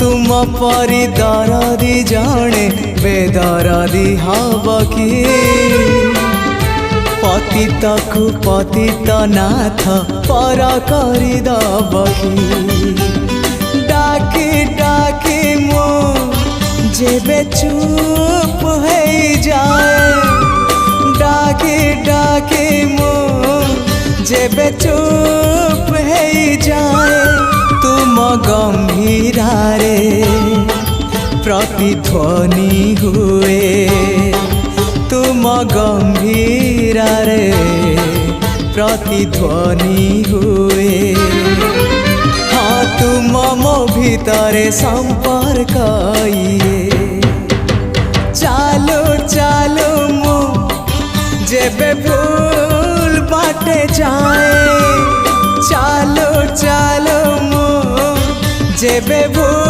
तुम परी दरदी जणे बेदरदी हब कि पतित को पतित नाथ पर करी दब कि डाकी डाकी मो जेबे चुप हो जाए डाकी डाकी मो जेबे चुप हो जाए तुम गंभीरारे प्रतिध्वनि हुए तुम गंभीरारे प्रतिध्वनि हुए हाँ तुम मो भितरे संपर्क चालो चालो मो जेबे भूल बाटे जाए चालो चालो मो जेबे भूल